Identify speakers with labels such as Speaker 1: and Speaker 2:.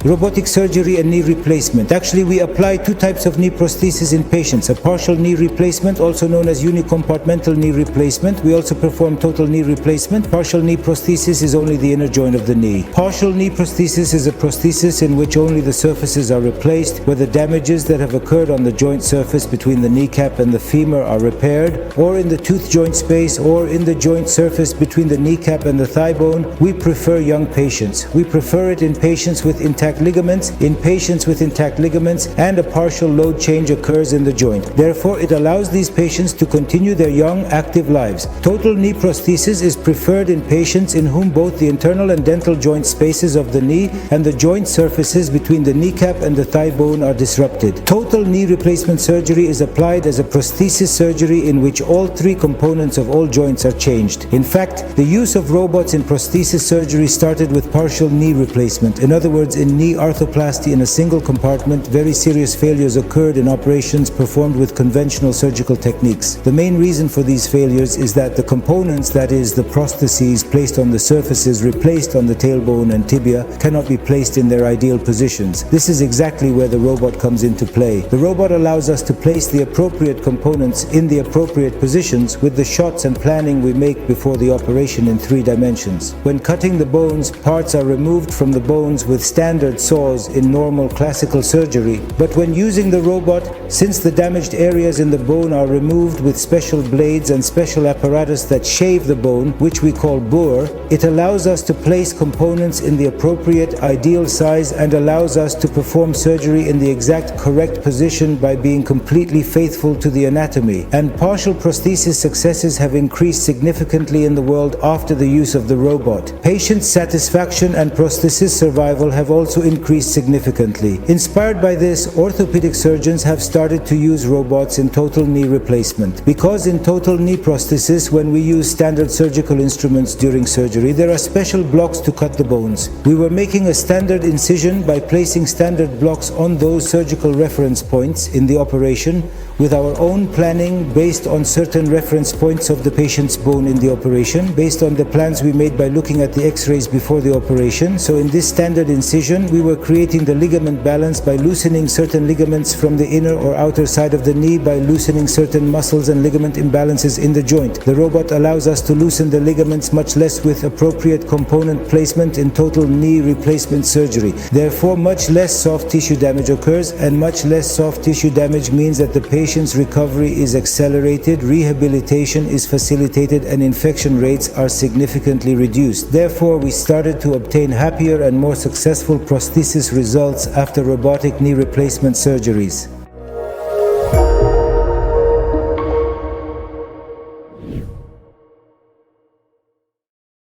Speaker 1: Robotic surgery and knee replacement. Actually, we apply two types of knee prosthesis in patients. A partial knee replacement, also known as unicompartmental knee replacement. We also perform total knee replacement. Partial knee prosthesis is only the inner joint of the knee. Partial knee prosthesis is a prosthesis in which only the surfaces are replaced, where the damages that have occurred on the joint surface between the kneecap and the femur are repaired, or in the tooth joint space, or in the joint surface between the kneecap and the thigh bone. We prefer young patients. We prefer it in patients with intact ligaments. In patients with intact ligaments and a partial load change occurs in the joint. Therefore, it allows these patients to continue their young, active lives. Total knee prosthesis is preferred in patients in whom both the internal and dental joint spaces of the knee and the joint surfaces between the kneecap and the thigh bone are disrupted. Total knee replacement surgery is applied as a prosthesis surgery in which all three components of all joints are changed. In fact, the use of robots in prosthesis surgery started with partial knee replacement. In other words, in knee arthroplasty in a single compartment, very serious failures occurred in operations performed with conventional surgical techniques. The main reason for these failures is that the components, that is, the prostheses placed on the surfaces replaced on the tailbone and tibia, cannot be placed in their ideal positions. This is exactly where the robot comes into play. The robot allows us to place the appropriate components in the appropriate positions with the shots and planning we make before the operation in 3 dimensions. When cutting the bones, parts are removed from the bones with standard saws in normal classical surgery, but when using the robot, since the damaged areas in the bone are removed with special blades and special apparatus that shave the bone, which we call bore, it allows us to place components in the appropriate ideal size and allows us to perform surgery in the exact correct position by being completely faithful to the anatomy. And partial prosthesis successes have increased significantly in the world after the use of the robot. Patient satisfaction and prosthesis survival have also increased significantly. Inspired by this, orthopedic surgeons have started to use robots in total knee replacement. Because in total knee prosthesis, when we use standard surgical instruments during surgery, there are special blocks to cut the bones. We were making a standard incision by placing standard blocks on those surgical reference points in the operation with our own planning based on certain reference points of the patient's bone in the operation, based on the plans we made by looking at the x-rays before the operation. So in this standard incision, we were creating the ligament balance by loosening certain ligaments from the inner or outer side of the knee, by loosening certain muscles and ligament imbalances in the joint. The robot allows us to loosen the ligaments much less with appropriate component placement in total knee replacement surgery. Therefore, much less soft tissue damage occurs, and much less soft tissue damage means that the patient's recovery is accelerated, rehabilitation is facilitated, and infection rates are significantly reduced. Therefore, we started to obtain happier and more successful prosthesis results after robotic knee replacement surgeries.